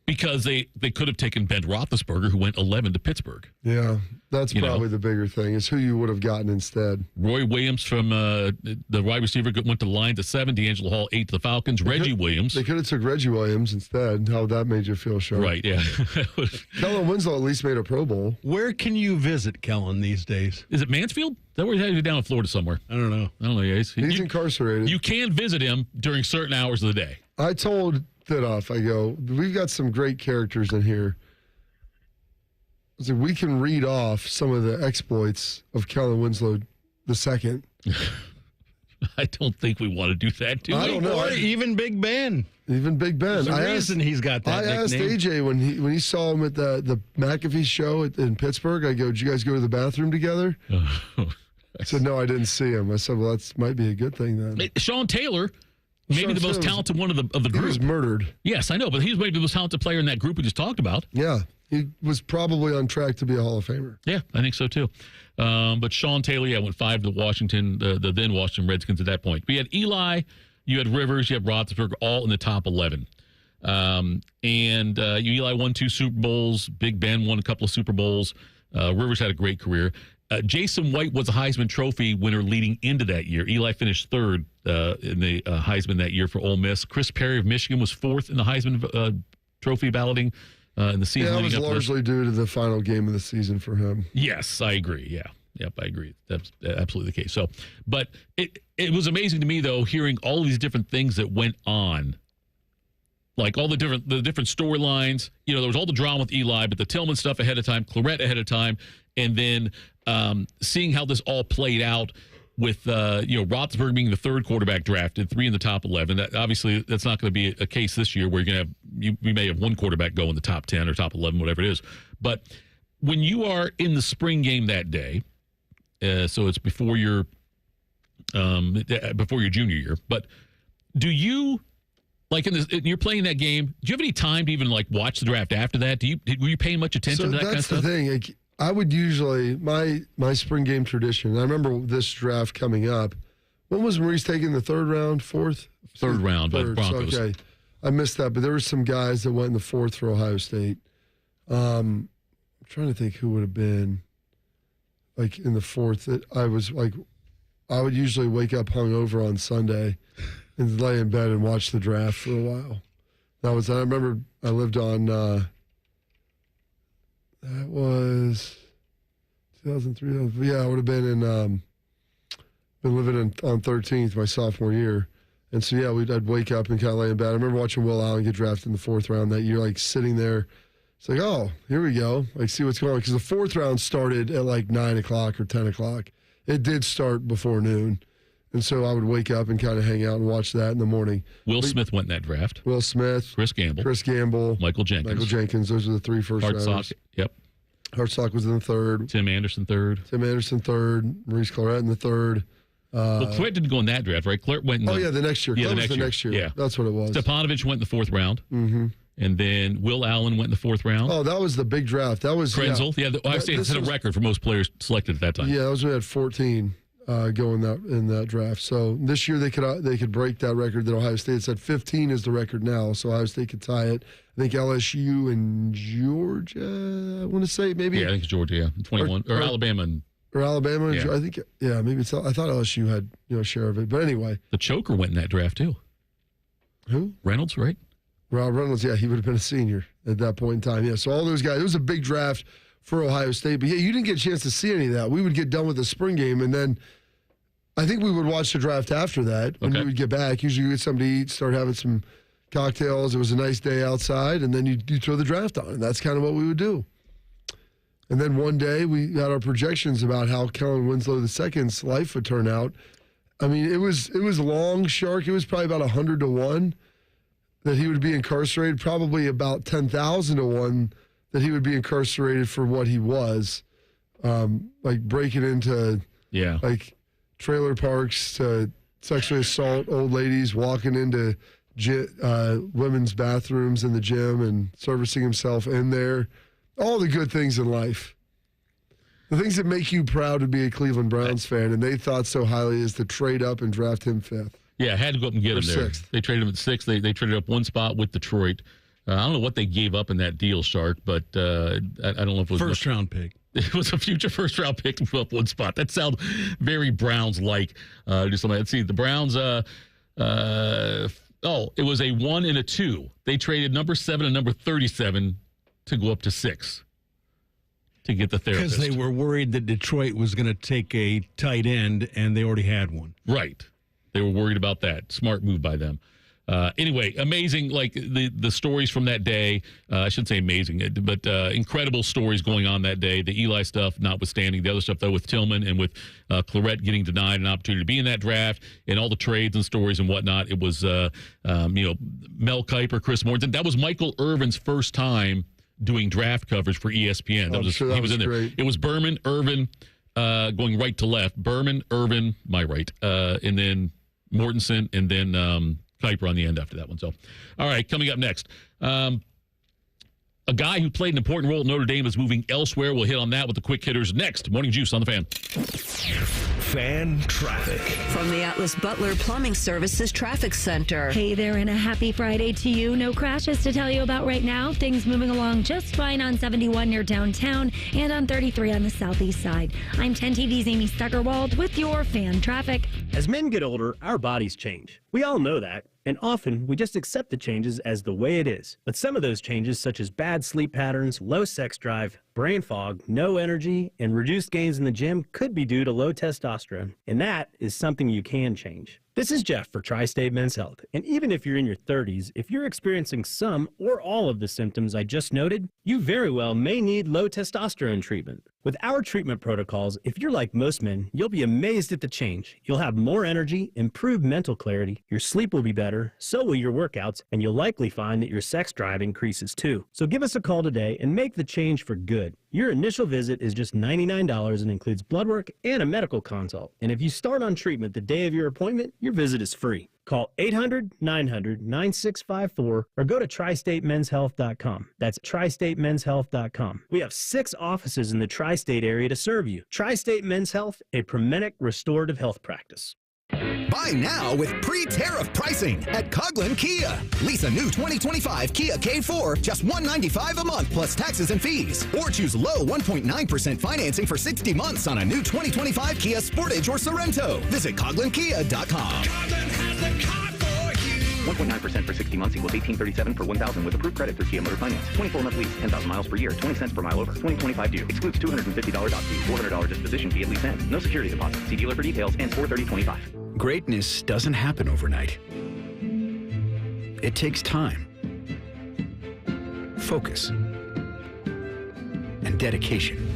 Because they could have taken Ben Roethlisberger, who went 11 to Pittsburgh. Yeah, that's probably the bigger thing, is who you would have gotten instead. Roy Williams from the wide receiver went to the Lions at 7. D'Angelo Hall 8 to the Falcons. Reggie Williams. They could have took Reggie Williams instead. How that made you feel, Sean? Right, yeah. Kellen Winslow at least made a Pro Bowl. Where can you visit Kellen these days? Is it Mansfield? Is that where he's down in Florida somewhere? I don't know. Yeah, he's incarcerated. You can visit him during certain hours of the day. I told Tito, I go, we've got some great characters in here. I said, we can read off some of the exploits of Kellen Winslow II. I don't think we want to do that, do we? I don't know. Or even Big Ben. Even Big Ben. There's a reason he's got that nickname. I asked AJ when he saw him at the McAfee show in Pittsburgh, I go, did you guys go to the bathroom together? I said, no, I didn't see him. I said, well, that might be a good thing then. Sean Taylor, maybe the most talented one of the group. He was murdered. Yes, I know, but he's maybe the most talented player in that group we just talked about. Yeah, he was probably on track to be a Hall of Famer. Yeah, I think so too. But Sean Taylor, went 5 to Washington, the then Washington Redskins at that point. We had Eli, you had Rivers, you had Roethlisberger, all in the top 11. Eli won 2 Super Bowls. Big Ben won a couple of Super Bowls. Rivers had a great career. Jason White was a Heisman Trophy winner leading into that year. Eli finished 3rd in the Heisman that year for Ole Miss. Chris Perry of Michigan was 4th in the Heisman Trophy balloting in the season. Yeah, that was leading up largely due to the final game of the season for him. Yes, I agree. Yeah. Yep, I agree. That's absolutely the case. So, but it was amazing to me, though, hearing all these different things that went on. Like all the different storylines. There was all the drama with Eli, but the Tillman stuff ahead of time, Clarett ahead of time, and then seeing how this all played out with Roethlisberger being the 3rd quarterback drafted, 3 in the top 11. Obviously, that's not going to be a case this year where you're going to have we may have one quarterback go in the top 10 or top 11, whatever it is. But when you are in the spring game that day, so it's before your junior year, but do you? Like you're playing that game. Do you have any time to even watch the draft after that? Were you paying much attention to that kind of stuff? That's the thing. I would usually my spring game tradition. I remember this draft coming up. When was Maurice taking the 3rd round, 4th? 3rd round by the Broncos. Okay, I missed that, but there were some guys that went in the 4th for Ohio State. I'm trying to think who would have been in the 4th. That I would usually wake up hungover on Sunday and lay in bed and watch the draft for a while. I remember I lived on, that was 2003. Yeah, I would have been been living on 13th my sophomore year. And so, yeah, I'd wake up and kind of lay in bed. I remember watching Will Allen get drafted in the 4th round that year, sitting there. It's oh, here we go. See what's going on. Because the 4th round started at 9 o'clock or 10 o'clock. It did start before noon. And so I would wake up and kind of hang out and watch that in the morning. Will Smith went in that draft. Will Smith. Chris Gamble. Michael Jenkins. Those are the 3 first rounders. Hartsock. Yep. Hartsock was in the 3rd. Tim Anderson 3rd. Maurice Clarett in the 3rd. Clarett didn't go in that draft, right? Clarett went in the next year. Yeah, the next year. Yeah. That's what it was. Stepanovich went in the 4th round. Mm-hmm. And then Will Allen went in the 4th round. Oh, that was the big draft. That was Krenzel. Yeah, Ohio State set a record for most players selected at that time. Yeah, that was when we had 14 go in that draft. So this year they could break that record that Ohio State said 15 is the record now. So Ohio State could tie it. I think LSU and Georgia. I want to say maybe. Yeah, I think it's Georgia. Yeah, 21 or Alabama and. Or Alabama. Yeah. I think. Yeah, maybe it's. I thought LSU had a share of it. But anyway, the choker went in that draft too. Who? Reynolds, right? Rob Reynolds. Yeah, he would have been a senior at that point in time. Yeah, so all those guys. It was a big draft for Ohio State. But yeah, you didn't get a chance to see any of that. We would get done with the spring game, and then I think we would watch the draft after that when we would get back. Usually we get something to eat, start having some cocktails. It was a nice day outside, and then you throw the draft on. And that's kind of what we would do. And then one day we got our projections about how Kellen Winslow II's life would turn out. I mean, it was long, Shark. It was probably about 100 to 1 that he would be incarcerated. Probably about 10,000 to 1 that he would be incarcerated for what he was, like breaking into like trailer parks to sexually assault old ladies, walking into women's bathrooms in the gym and servicing himself in there. All the good things in life. The things that make you proud to be a Cleveland Browns fan, and they thought so highly, is to trade up and draft him 5th. Yeah, had to go up and get him there. 6th. They traded him at 6th. They traded up one spot with Detroit. I don't know what they gave up in that deal, Shark, but I don't know if it was first-round pick. It was a future first-round pick to put up one spot. That sounds very Browns-like. Let's see. The Browns, it was a 1 and a 2. They traded number 7 and number 37 to go up to 6 to get the therapist. Because they were worried that Detroit was going to take a tight end, and they already had one. Right. They were worried about that. Smart move by them. Anyway, amazing, like the stories from that day. I shouldn't say amazing, but incredible stories going on that day. The Eli stuff notwithstanding. The other stuff, though, with Tillman and with Clarett getting denied an opportunity to be in that draft and all the trades and stories and whatnot. It was, Mel Kiper, Chris Morgantown. That was Michael Irvin's first time doing draft coverage for ESPN. He was in there. Great. It was Berman, Irvin, going right to left. Berman, Irvin, my right, and then Mortensen, and then Kiper on the end after that one. So, all right, coming up next. A guy who played an important role at Notre Dame is moving elsewhere. We'll hit on that with the quick hitters next. Morning Juice on the Fan. Fan traffic. From the Atlas Butler Plumbing Services Traffic Center. Hey there, and a happy Friday to you. No crashes to tell you about right now. Things moving along just fine on 71 near downtown and on 33 on the southeast side. I'm 10 TV's Amy Steckerwald with your fan traffic. As men get older, our bodies change. We all know that. And often, we just accept the changes as the way it is. But some of those changes, such as bad sleep patterns, low sex drive, brain fog, no energy, and reduced gains in the gym could be due to low testosterone. And that is something you can change. This is Jeff for Tri-State Men's Health. And even if you're in your 30s, if you're experiencing some or all of the symptoms I just noted, you very well may need low testosterone treatment. With our treatment protocols, if you're like most men, you'll be amazed at the change. You'll have more energy, improved mental clarity, your sleep will be better, so will your workouts, and you'll likely find that your sex drive increases too. So give us a call today and make the change for good. Your initial visit is just $99 and includes blood work and a medical consult. And if you start on treatment the day of your appointment, your visit is free. Call 800-900-9654 or go to tristatemenshealth.com. That's tristatemenshealth.com. We have 6 offices in the tri-state area to serve you. Tri-State Men's Health, a Promenic restorative health practice. Buy now with pre-tariff pricing at Coughlin Kia. Lease a new 2025 Kia K4, just $195 a month plus taxes and fees. Or choose low 1.9% financing for 60 months on a new 2025 Kia Sportage or Sorrento. Visit CoughlinKia.com. 1.9% for 60 months equals $18.37 per 1,000 with approved credit through Kia Motor Finance. 24-month lease, 10,000 miles per year, 20 cents per mile over. 2025 due. Excludes $250 dock fee, $400 disposition fee at lease end. No security deposit. See dealer for details. Ends 4/30/25. Greatness doesn't happen overnight. It takes time, focus, and dedication.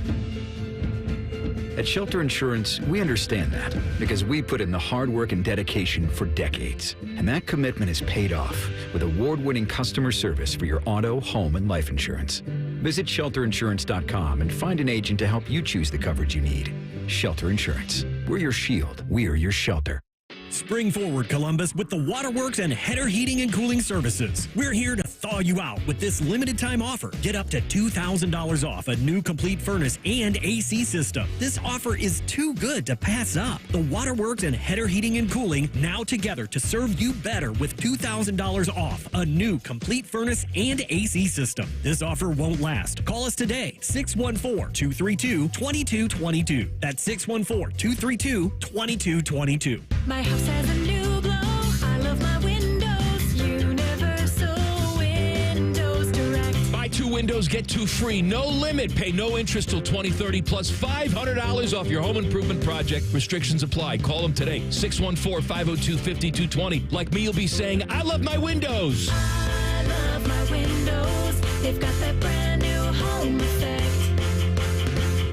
At Shelter Insurance, we understand that because we put in the hard work and dedication for decades. And that commitment is paid off with award-winning customer service for your auto, home, and life insurance. Visit shelterinsurance.com and find an agent to help you choose the coverage you need. Shelter Insurance. We're your shield. We're your shelter. Spring forward, Columbus, with the Waterworks and Header Heating and Cooling Services. We're here to thaw you out with this limited time offer. Get up to $2,000 off a new complete furnace and AC system. This offer is too good to pass up. The Waterworks and Header Heating and Cooling now together to serve you better with $2,000 off a new complete furnace and AC system. This offer won't last. Call us today, 614-232-2222. That's 614-232-2222. My house has a new glow. I love my windows. Universal Windows Direct. Buy 2 windows, get 2 free. No limit. Pay no interest till 2030 plus $500 off your home improvement project. Restrictions apply. Call them today. 614-502-5220. Like me, you'll be saying, I love my windows. I love my windows. They've got that brand new home effect.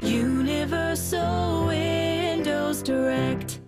Universal Windows Direct.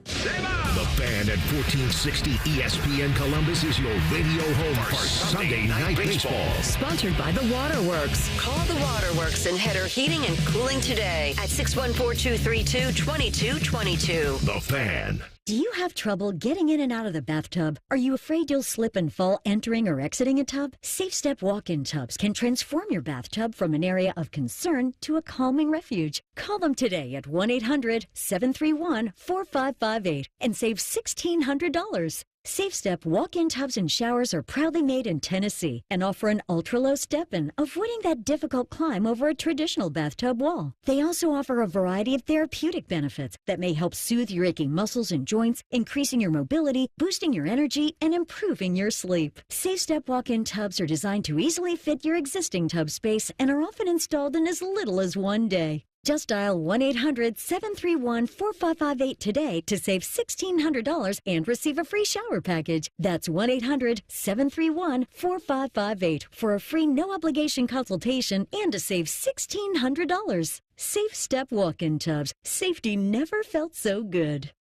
The Fan at 1460 ESPN Columbus is your radio home for Sunday Night Baseball. Sponsored by The Waterworks. Call The Waterworks and Header Heating and Cooling today at 614-232-2222. The Fan. Do you have trouble getting in and out of the bathtub? Are you afraid you'll slip and fall entering or exiting a tub? Safe Step walk-in tubs can transform your bathtub from an area of concern to a calming refuge. Call them today at 1-800-731-4558 and save $1,600. Safe Step walk-in tubs and showers are proudly made in Tennessee and offer an ultra-low step-in, avoiding that difficult climb over a traditional bathtub wall. They also offer a variety of therapeutic benefits that may help soothe your aching muscles and joints, increasing your mobility, boosting your energy, and improving your sleep. Safe Step walk-in tubs are designed to easily fit your existing tub space and are often installed in as little as one day. Just dial 1-800-731-4558 today to save $1,600 and receive a free shower package. That's 1-800-731-4558 for a free no-obligation consultation and to save $1,600. Safe Step walk-in tubs. Safety never felt so good.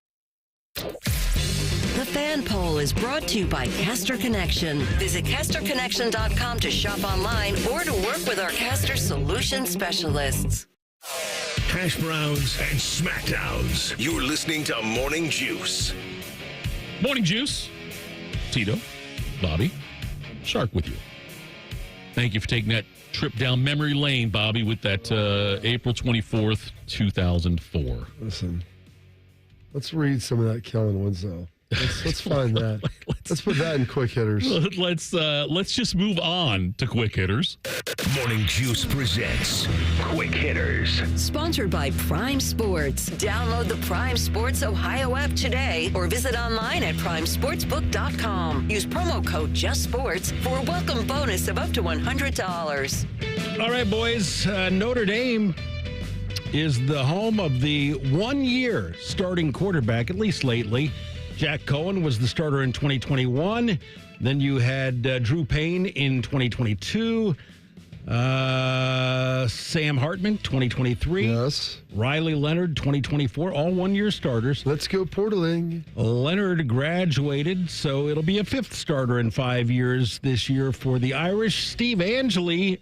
The Fan Poll is brought to you by Caster Connection. Visit CasterConnection.com to shop online or to work with our Caster Solution Specialists. Hash browns and smackdowns. You're listening to Morning Juice. Morning Juice. Tito, Bobby, Shark with you. Thank you for taking that trip down memory lane, Bobby, with that April 24th, 2004. Listen, let's read some of that Kellen Winslow. Let's find that. Let's put that in quick hitters. Let's just move on to quick hitters. Morning Juice presents Quick Hitters. Sponsored by Prime Sports. Download the Prime Sports Ohio app today or visit online at primesportsbook.com. Use promo code JUSTSPORTS for a welcome bonus of up to $100. All right, boys. Notre Dame is the home of the one-year starting quarterback, at least lately. Jack Cohen was the starter in 2021. Then you had Drew Payne in 2022. Sam Hartman, 2023. Yes. Riley Leonard, 2024. All one-year starters. Let's go portaling. Leonard graduated, so it'll be a fifth starter in 5 years this year for the Irish. Steve Angeli,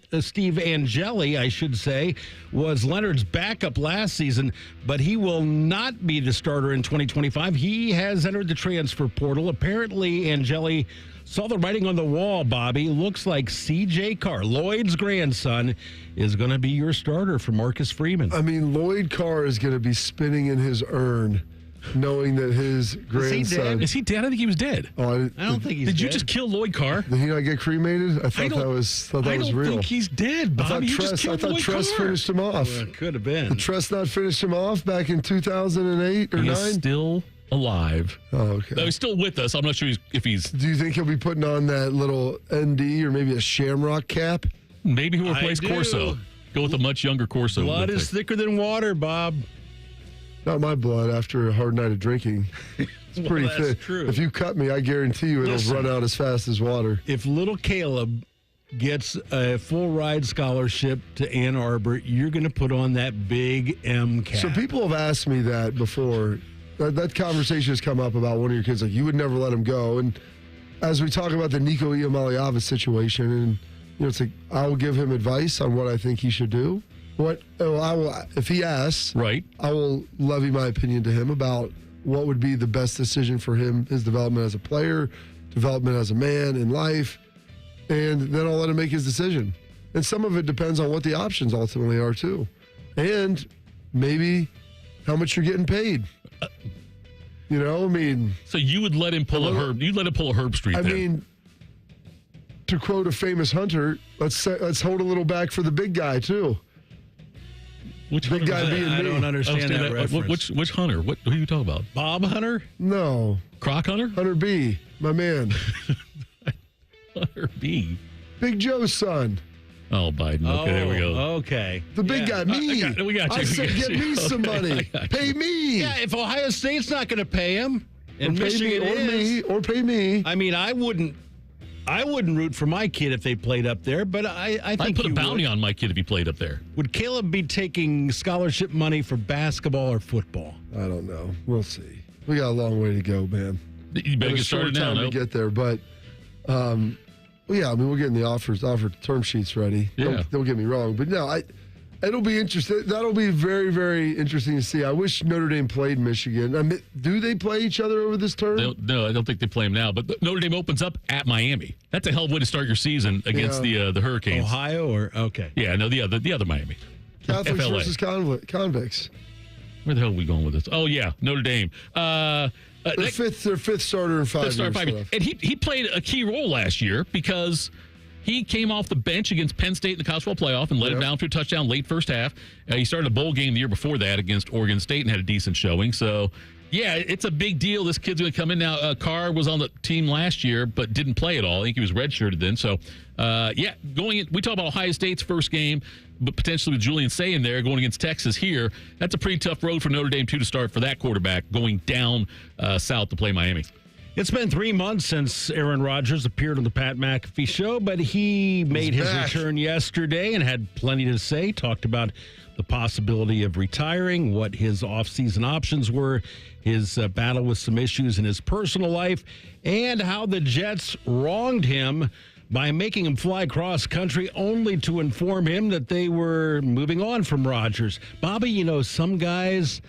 I should say, was Leonard's backup last season, but he will not be the starter in 2025. He has entered the transfer portal. Apparently, Angeli saw the writing on the wall, Bobby. Looks like C.J. Carr, Lloyd's grandson, is going to be your starter for Marcus Freeman. I mean, Lloyd Carr is going to be spinning in his urn, knowing that his grandson... Is he dead? I think he was dead. Oh, I don't think he's dead. Did dead. you just kill Lloyd Carr? Did he not get cremated? I thought that was real. I don't think he's dead, Bobby. I thought Tress finished him off. Well, it could have been. Did Tress not finish him off back in 2008 or 9? He's still alive. Oh, okay. No, he's still with us. I'm not sure if he's... Do you think he'll be putting on that little ND or maybe a shamrock cap? Maybe he'll replace Corso. Go with a much younger Corso. Blood is thicker than water, Bob. Not my blood after a hard night of drinking. It's pretty that's thick. true. If you cut me, I guarantee you it'll run out as fast as water. If little Caleb gets a full ride scholarship to Ann Arbor, you're going to put on that big M cap. So people have asked me that before. That conversation has come up about one of your kids, like you would never let him go. And as we talk about the Nico Iamaleava situation, and it's like I will give him advice on what I think he should do. If he asks, right, I will levy my opinion to him about what would be the best decision for him, his development as a player, development as a man in life, and then I'll let him make his decision. And some of it depends on what the options ultimately are too, and maybe how much you're getting paid. So you would let him pull a Herb? You'd let him pull a Herb Street? To quote a famous hunter, let's hold a little back for the big guy too. Which big guy being me? I don't understand that reference. Which Hunter? Who are you talking about? Bob Hunter? No. Croc Hunter? Hunter B, my man. Hunter B. Big Joe's son. Oh, Biden. Okay, there we go. Okay. The big guy, me. We got you. I said, get me some money. Pay me. Yeah, if Ohio State's not going to pay him, and Michigan or pay me. I mean, I wouldn't root for my kid if they played up there, but I think I'd put a bounty on my kid if he played up there. Would Caleb be taking scholarship money for basketball or football? I don't know. We'll see. We got a long way to go, man. You better get started now. To get there, but yeah, I mean, we're getting the offer term sheets ready. Yeah. Don't get me wrong, but no, it'll be interesting. That'll be very, very interesting to see. I wish Notre Dame played Michigan. I mean, do they play each other over this term? No, I don't think they play them now. But Notre Dame opens up at Miami. That's a hell of a way to start your season against the Hurricanes. Ohio or okay? Yeah, no, the other Miami. Catholics FLA. versus convicts. Where the hell are we going with this? Oh yeah, Notre Dame. Their fifth starter in 5 years. And he played a key role last year because he came off the bench against Penn State in the College Football Playoff and led him down to a touchdown late first half. He started a bowl game the year before that against Oregon State and had a decent showing. So, yeah, it's a big deal. This kid's going to come in now. Carr was on the team last year but didn't play at all. I think he was redshirted then. So, going in, we talk about Ohio State's first game, but potentially with Julian Say in there going against Texas here. That's a pretty tough road for Notre Dame, too, to start for that quarterback going down south to play Miami. It's been 3 months since Aaron Rodgers appeared on the Pat McAfee show, but he made his return yesterday and had plenty to say, talked about the possibility of retiring, what his offseason options were, his battle with some issues in his personal life, and how the Jets wronged him by making him fly cross country only to inform him that they were moving on from Rodgers. Bobby, you know, some guys,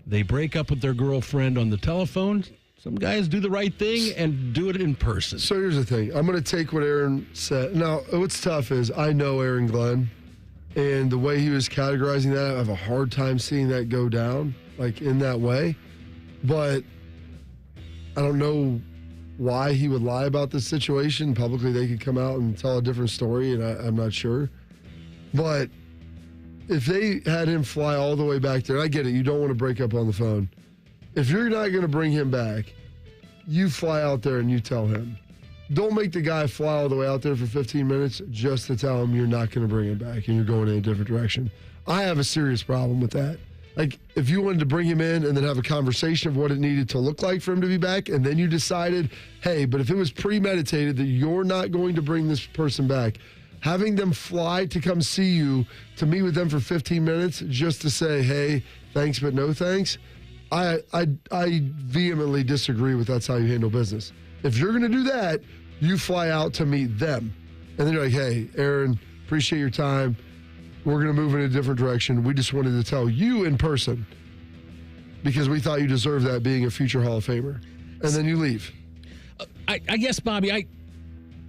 they break up with their girlfriend on the telephone. Some guys do the right thing and do it in person. So here's the thing. I'm going to take what Aaron said. Now, what's tough is I know Aaron Glenn, and the way he was categorizing that, I have a hard time seeing that go down, like in that way. But I don't know why he would lie about this situation. Publicly, they could come out and tell a different story, and I'm not sure. But if they had him fly all the way back there, I get it. You don't want to break up on the phone. If you're not going to bring him back, you fly out there and you tell him. Don't make the guy fly all the way out there for 15 minutes just to tell him you're not going to bring him back and you're going in a different direction. I have a serious problem with that. Like, if you wanted to bring him in and then have a conversation of what it needed to look like for him to be back, and then you decided, hey, but if it was premeditated that you're not going to bring this person back, having them fly to come see you, to meet with them for 15 minutes just to say, hey, thanks but no thanks, I vehemently disagree with that's how you handle business. If you're going to do that, you fly out to meet them. And then you're like, hey, Aaron, appreciate your time. We're going to move in a different direction. We just wanted to tell you in person because we thought you deserved that being a future Hall of Famer. And then you leave. I guess, Bobby,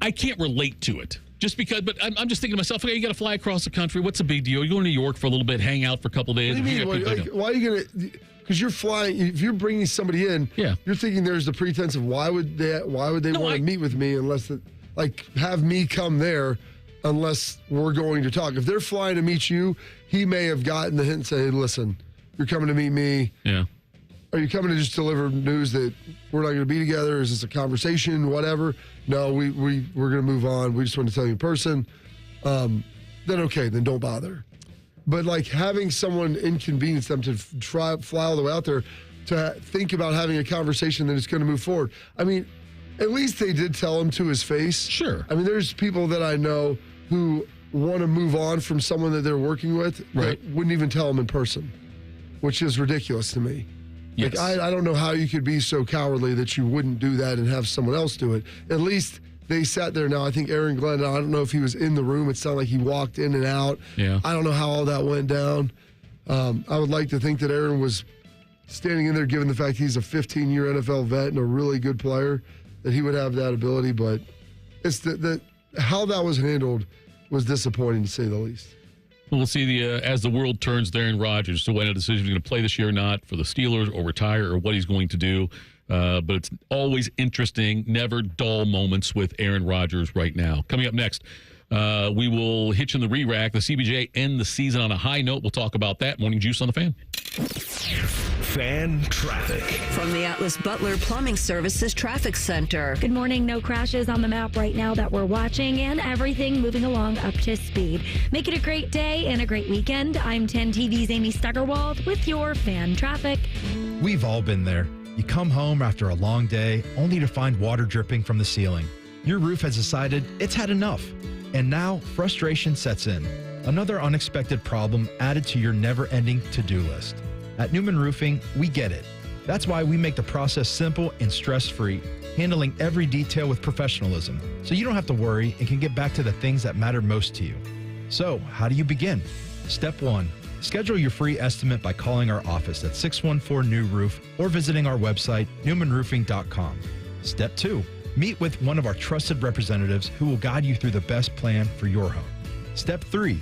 I can't relate to it. Just because, but I'm just thinking to myself, okay, you got to fly across the country. What's the big deal? You're going to New York for a little bit, hang out for a couple of days. What do you mean? Why are you going to... Because you're flying, if you're bringing somebody in, you're thinking there's the pretense of why would they want to meet with me unless, have me come there unless we're going to talk. If they're flying to meet you, he may have gotten the hint and say, hey, listen, you're coming to meet me. Yeah. Are you coming to just deliver news that we're not going to be together? Is this a conversation, whatever? No, we're going to move on. We just want to tell you in person. Then okay, then don't bother. But having someone inconvenience them to fly all the way out there to think about having a conversation that is going to move forward. I mean, at least they did tell him to his face. Sure. I mean, there's people that I know who want to move on from someone that they're working with that wouldn't even tell them in person, which is ridiculous to me. Yes. I don't know how you could be so cowardly that you wouldn't do that and have someone else do it. At least they sat there. Now, I think Aaron Glenn, I don't know if he was in the room. It sounded like he walked in and out. Yeah. I don't know how all that went down. I would like to think that Aaron was standing in there, given the fact he's a 15-year NFL vet and a really good player, that he would have that ability. But it's how that was handled was disappointing, to say the least. We'll see as the world turns there in Rodgers to when a decision is going to play this year or not for the Steelers or retire or what he's going to do. But it's always interesting, never dull moments with Aaron Rodgers right now. Coming up next, we will hitch in the re-rack. The CBJ end the season on a high note. We'll talk about that. Morning Juice on the Fan. Fan traffic. From the Atlas Butler Plumbing Services Traffic Center. Good morning. No crashes on the map right now that we're watching, and everything moving along up to speed. Make it a great day and a great weekend. I'm 10 TV's Amy Stuggerwald with your fan traffic. We've all been there. You come home after a long day only to find water dripping from the ceiling. Your roof has decided it's had enough. And now frustration sets in. Another unexpected problem added to your never-ending to-do list. At Newman Roofing, we get it. That's why we make the process simple and stress-free, handling every detail with professionalism, so you don't have to worry and can get back to the things that matter most to you. So, how do you begin? Step 1. Schedule your free estimate by calling our office at 614-NEW-ROOF or visiting our website, newmanroofing.com. Step 2. Meet with one of our trusted representatives who will guide you through the best plan for your home. Step 3.